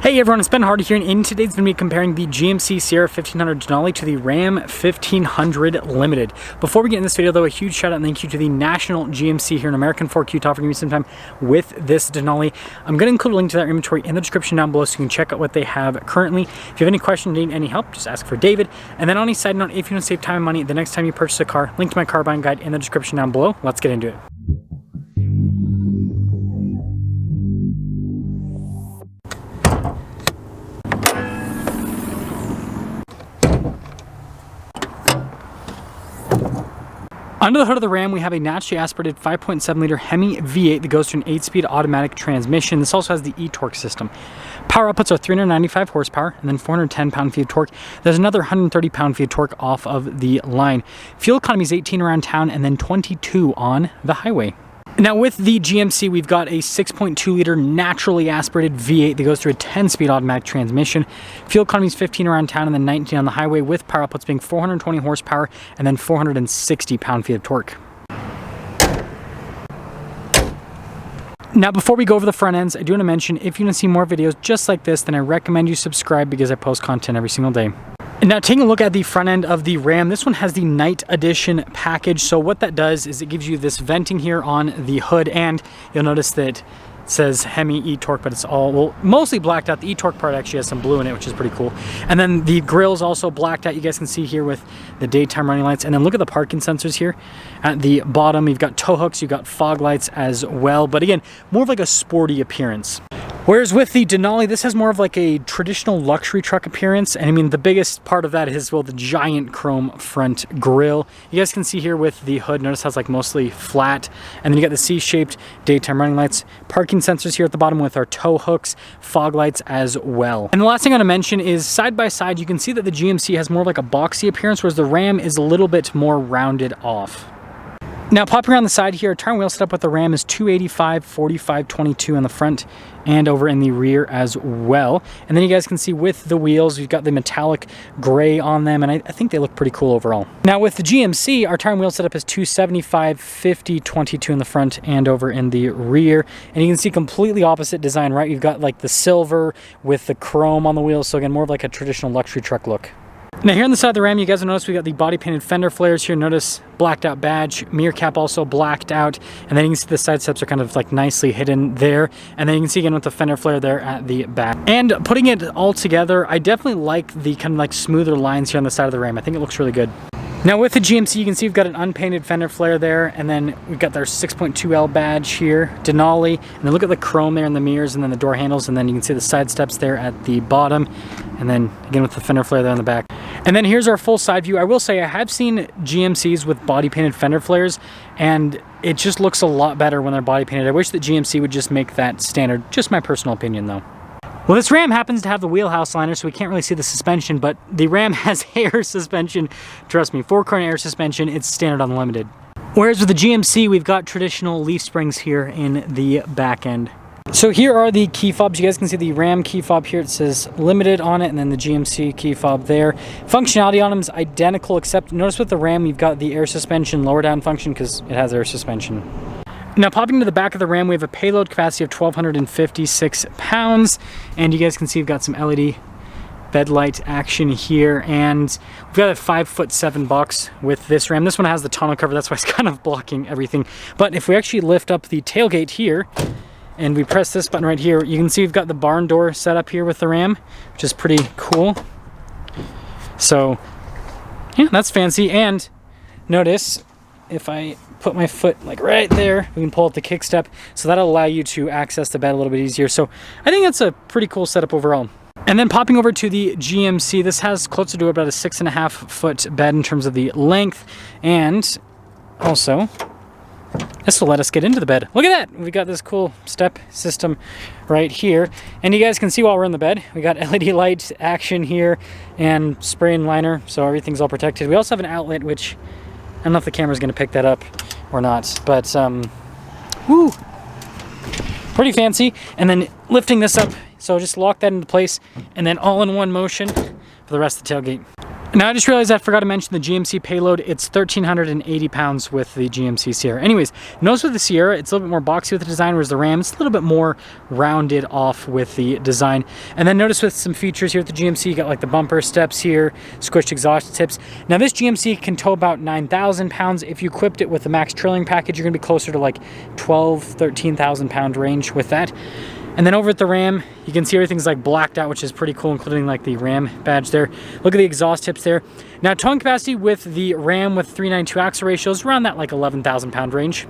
Hey everyone, it's Ben Hardy here, and in today's going to be comparing the GMC Sierra 1500 Denali to the Ram 1500 Limited. Before we get in this video though, a huge shout out and thank you to the National GMC here in American Fork, Utah for giving me some time with this Denali. I'm going to include a link to that inventory in the description down below so you can check out what they have currently. If you have any questions or need any help, just ask for David. And then on a side note, if you want to save time and money the next time you purchase a car, link to my car buying guide in the description down below. Let's get into it. Under the hood of the Ram, we have a naturally aspirated 5.7 liter Hemi V8 that goes to an 8-speed automatic transmission. This also has the e-torque system. Power outputs are 395 horsepower and then 410 pound-feet of torque. There's another 130 pound-feet of torque off of the line. Fuel economy is 18 around town and then 22 on the highway. Now with the GMC, we've got a 6.2 liter naturally aspirated V8 that goes through a 10-speed automatic transmission. Fuel economy is 15 around town and then 19 on the highway, with power outputs being 420 horsepower and then 460 pound-feet of torque. Now before we go over the front ends, I do want to mention, if you want to see more videos just like this, then I recommend you subscribe because I post content every single day. Now taking a look at the front end of the Ram, this one has the Night Edition package. So what that does is it gives you this venting here on the hood, and you'll notice that it says Hemi e-torque, but it's all, well, mostly blacked out. The e-torque part actually has some blue in it, which is pretty cool. And then the grille is also blacked out. You guys can see here with the daytime running lights. And then look at the parking sensors here at the bottom. You've got tow hooks, you've got fog lights as well. But again, more of like a sporty appearance. Whereas with the Denali, this has more of like a traditional luxury truck appearance. And I mean, the biggest part of that is, well, the giant chrome front grille. You guys can see here with the hood, notice how it's like mostly flat. And then you got the C-shaped daytime running lights, parking sensors here at the bottom with our tow hooks, fog lights as well. And the last thing I want to mention is side by side, you can see that the GMC has more of like a boxy appearance, whereas the Ram is a little bit more rounded off. Now popping around the side here, turn wheel setup with the Ram is 285, 45, 22 on the front and over in the rear as well. And then you guys can see with the wheels, we've got the metallic gray on them, and I think they look pretty cool overall. Now with the GMC, our tire and wheel setup is 275, 50, 22 in the front and over in the rear. And you can see completely opposite design, right? You've got like the silver with the chrome on the wheels, so again, more of like a traditional luxury truck look. Now here on the side of the Ram, you guys will notice we got the body painted fender flares here. Notice blacked out badge, mirror cap also blacked out, and then you can see the side steps are kind of like nicely hidden there. And then you can see again with the fender flare there at the back. And putting it all together, I definitely like the kind of like smoother lines here on the side of the Ram. I think it looks really good. Now with the GMC, you can see we've got an unpainted fender flare there, and then we've got their 6.2L badge here, Denali, and then look at the chrome there in the mirrors and then the door handles, and then you can see the side steps there at the bottom, and then again with the fender flare there on the back. And then here's our full side view. I will say I have seen GMCs with body painted fender flares, and it just looks a lot better when they're body painted. I wish that GMC would just make that standard. Just my personal opinion though. Well, this Ram happens to have the wheelhouse liner, so we can't really see the suspension, but the Ram has air suspension. Trust me, 4-corner air suspension, it's standard on the Limited. Whereas with the GMC, we've got traditional leaf springs here in the back end. So here are the key fobs. You guys can see the Ram key fob here. It says Limited on it, and then the GMC key fob there. Functionality on them is identical, except notice with the Ram, you've got the air suspension lower down function because it has air suspension. Now popping to the back of the Ram, we have a payload capacity of 1,256 pounds, and you guys can see we've got some LED bed light action here, and we've got a 5'7" box with this Ram. This one has the tonneau cover, that's why it's kind of blocking everything. But if we actually lift up the tailgate here, and we press this button right here, you can see we've got the barn door set up here with the Ram, which is pretty cool. So yeah, that's fancy. And notice if I put my foot like right there, we can pull up the kick step, so that'll allow you to access the bed a little bit easier. So I think that's a pretty cool setup overall. And then popping over to the GMC, this has closer to about a 6.5 foot bed in terms of the length, and also this will let us get into the bed. Look at that! We got this cool step system right here. And you guys can see while we're in the bed, we got LED light action here and spray and liner, so everything's all protected. We also have an outlet, which I don't know if the camera's gonna pick that up or not, but woo! Pretty fancy. And then lifting this up, so just lock that into place, and then all in one motion for the rest of the tailgate. Now I just realized I forgot to mention the GMC Payload. It's 1,380 pounds with the GMC Sierra. Anyways, notice with the Sierra, it's a little bit more boxy with the design, whereas the Ram, it's a little bit more rounded off with the design. And then notice with some features here with the GMC, you got like the bumper steps here, squished exhaust tips. Now this GMC can tow about 9,000 pounds. If you equipped it with the max trailing package, you're gonna be closer to like 13,000 pound range with that. And then over at the Ram, you can see everything's like blacked out, which is pretty cool, including like the Ram badge there. Look at the exhaust tips there. Now towing capacity with the Ram with 392 axle ratio is around that like 11,000 pound range.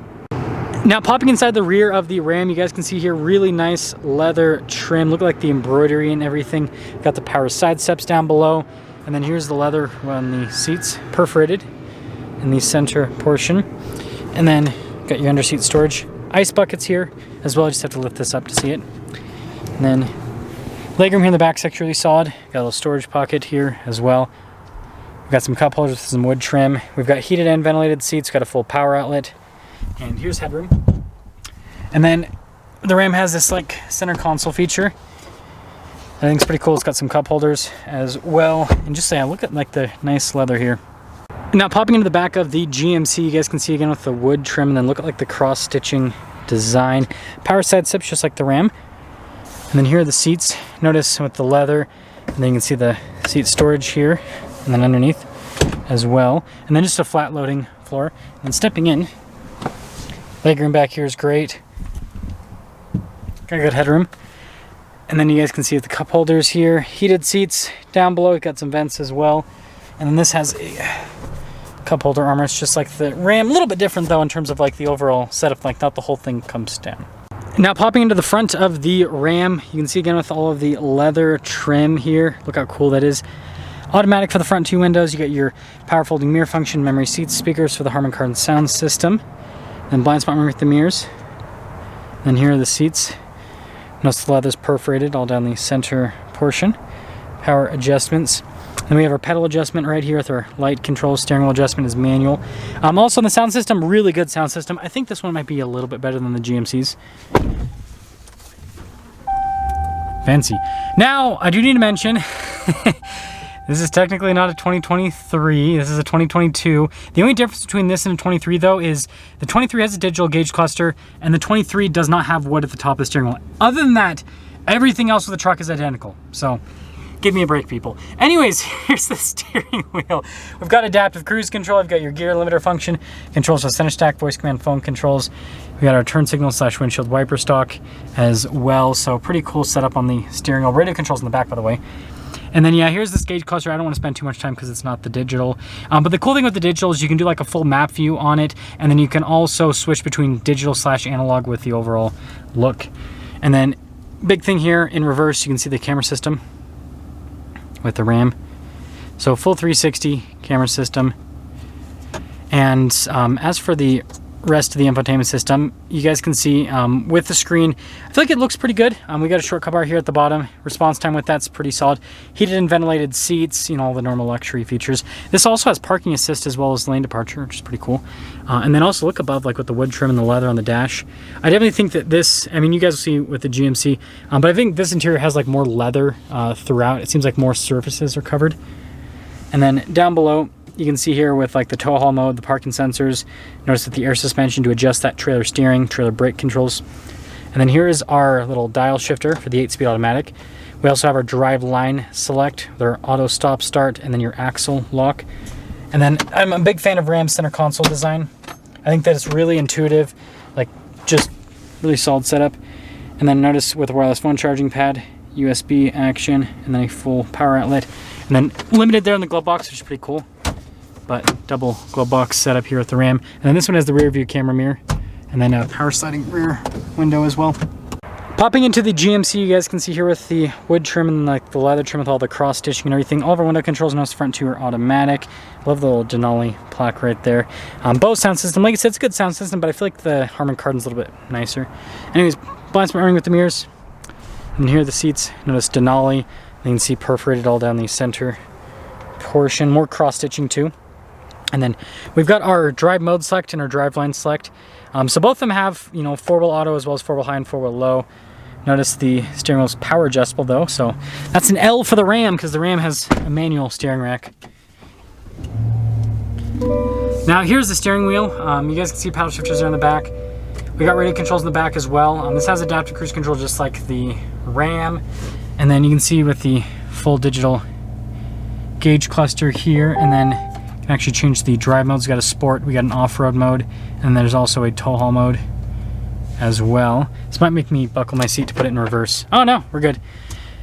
Now popping inside the rear of the Ram, you guys can see here really nice leather trim. Look like the embroidery and everything. Got the power side steps down below. And then here's the leather on the seats, perforated in the center portion. And then got your under seat storage. Ice buckets here as well. I just have to lift this up to see it. And then legroom here in the back is really solid. Got a little storage pocket here as well. We've got some cup holders with some wood trim. We've got heated and ventilated seats. Got a full power outlet. And here's headroom. And then the Ram has this like center console feature. I think it's pretty cool. It's got some cup holders as well. And just saying, look at like the nice leather here. Now popping into the back of the GMC, you guys can see again with the wood trim, and then look at like the cross stitching design. Power side steps just like the Ram. And then here are the seats. Notice with the leather, and then you can see the seat storage here, and then underneath as well. And then just a flat loading floor. And stepping in, legroom back here is great. Got a good headroom. And then you guys can see the cup holders here, heated seats down below. We've got some vents as well. And then this has a cup holder armrest just like the Ram. A little bit different though in terms of like the overall setup, like not the whole thing comes down. Now popping into the front of the Ram, you can see again with all of the leather trim here. Look how cool that is. Automatic for the front two windows. You got your power folding mirror function, memory seats, speakers for the Harman Kardon sound system. Then blind spot memory with the mirrors. Then here are the seats. Notice the leather's perforated all down the center portion. Power adjustments. Then we have our pedal adjustment right here with our light control. Steering wheel adjustment is manual. Also in the sound system, really good sound system. I think this one might be a little bit better than the GMC's. Fancy. Now, I do need to mention, this is technically not a 2023, this is a 2022. The only difference between this and a 23 though is the 23 has a digital gauge cluster and the 23 does not have wood at the top of the steering wheel. Other than that, everything else with the truck is identical. So, give me a break, people. Anyways, here's the steering wheel. We've got adaptive cruise control. I've got your gear limiter function, controls for center stack, voice command, phone controls. We got our turn signal / windshield wiper stock as well. So pretty cool setup on the steering wheel. Radio controls in the back, by the way. And then yeah, here's this gauge cluster. I don't want to spend too much time because it's not the digital. But the cool thing with the digital is you can do like a full map view on it, and then you can also switch between digital / analog with the overall look. And then big thing here in reverse, you can see the camera system with the Ram. So full 360 camera system. And as for the rest of the infotainment system, you guys can see with the screen, I feel like it looks pretty good. We got a short bar here at the bottom. Response time with that's pretty solid. Heated and ventilated seats, you know, all the normal luxury features. This also has parking assist as well as lane departure, which is pretty cool. And then also look above, like with the wood trim and the leather on the dash. I definitely think that this, I mean, you guys will see with the GMC, but I think this interior has like more leather throughout. It seems like more surfaces are covered. And then down below, you can see here with like the tow haul mode, the parking sensors. Notice that the air suspension to adjust that trailer steering, trailer brake controls. And then here is our little dial shifter for the 8-speed automatic. We also have our drive line select, their auto stop start, and then your axle lock. And then I'm a big fan of Ram's center console design. I think that it's really intuitive, like just really solid setup. And then notice with a wireless phone charging pad, USB action, and then a full power outlet. And then limited there in the glove box, which is pretty cool. But double glove box setup here with the Ram. And then this one has the rear view camera mirror. And then a power sliding rear window as well. Popping into the GMC, you guys can see here with the wood trim and like the leather trim with all the cross stitching and everything. All of our window controls, notice front two are automatic. Love the little Denali plaque right there. Bose sound system, like I said, it's a good sound system, but I feel like the Harman Kardon's a little bit nicer. Anyways, blind spot ring with the mirrors. And here are the seats. Notice Denali. You can see perforated all down the center portion. More cross stitching too. And then we've got our drive mode select and our drive line select. So both of them have, you know, 4-wheel auto as well as 4-wheel high and 4-wheel low. Notice the steering wheel's power adjustable though. So that's an L for the Ram because the Ram has a manual steering rack. Now here's the steering wheel. You guys can see paddle shifters are in the back. We got radio controls in the back as well. This has adaptive cruise control just like the Ram. And then you can see with the full digital gauge cluster here, and then you can actually change the drive modes. We got a sport, we got an off-road mode, and there's also a tow haul mode as well. This might make me buckle my seat to put it in reverse. Oh no, we're good.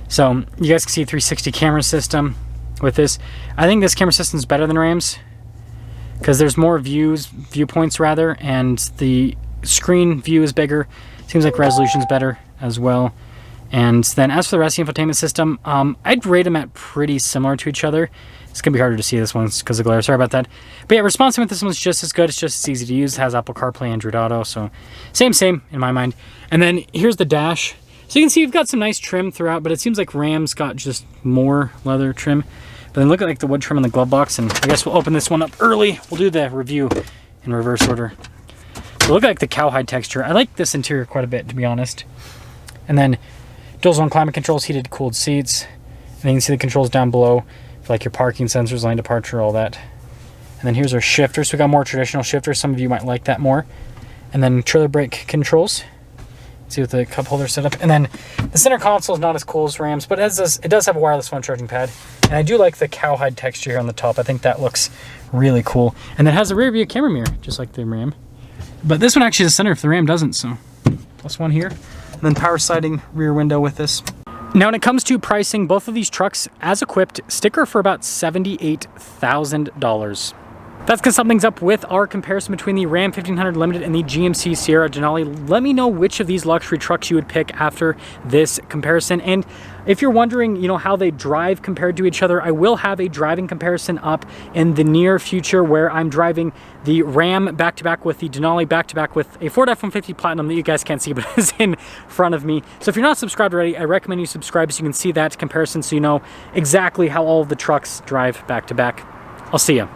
So you guys can see 360 camera system with this. I think this camera system is better than Ram's because there's more viewpoints rather, and the screen view is bigger. Seems like resolution's better as well. And then as for the rest of the infotainment system, I'd rate them at pretty similar to each other. It's gonna be harder to see this one because of glare, sorry about that. But yeah, responsiveness with this one's just as good. It's just as easy to use. It has Apple CarPlay, Android Auto, so same in my mind. And then here's the dash. So you can see you've got some nice trim throughout, but it seems like Ram's got just more leather trim. But then look at like the wood trim in the glove box, and I guess we'll open this one up early. We'll do the review in reverse order. So look at like the cowhide texture. I like this interior quite a bit, to be honest. And then dual zone climate controls, heated cooled seats. And then you can see the controls down below for like your parking sensors, lane departure, all that. And then here's our shifter. So we got more traditional shifters. Some of you might like that more. And then trailer brake controls. See with the cup holder setup. And then the center console is not as cool as Ram's, but it does have a wireless phone charging pad. And I do like the cowhide texture here on the top. I think that looks really cool. And it has a rear view camera mirror, just like the Ram. But this one actually is center if the Ram doesn't, so plus one here. And then power sliding rear window with this. Now when it comes to pricing, both of these trucks as equipped sticker for about $78,000. That's because something's up with our comparison between the Ram 1500 Limited and the GMC Sierra Denali. Let me know which of these luxury trucks you would pick after this comparison. And if you're wondering, you know, how they drive compared to each other, I will have a driving comparison up in the near future where I'm driving the Ram back-to-back with the Denali back-to-back with a Ford F-150 Platinum that you guys can't see but is in front of me. So if you're not subscribed already, I recommend you subscribe so you can see that comparison so you know exactly how all of the trucks drive back-to-back. I'll see you.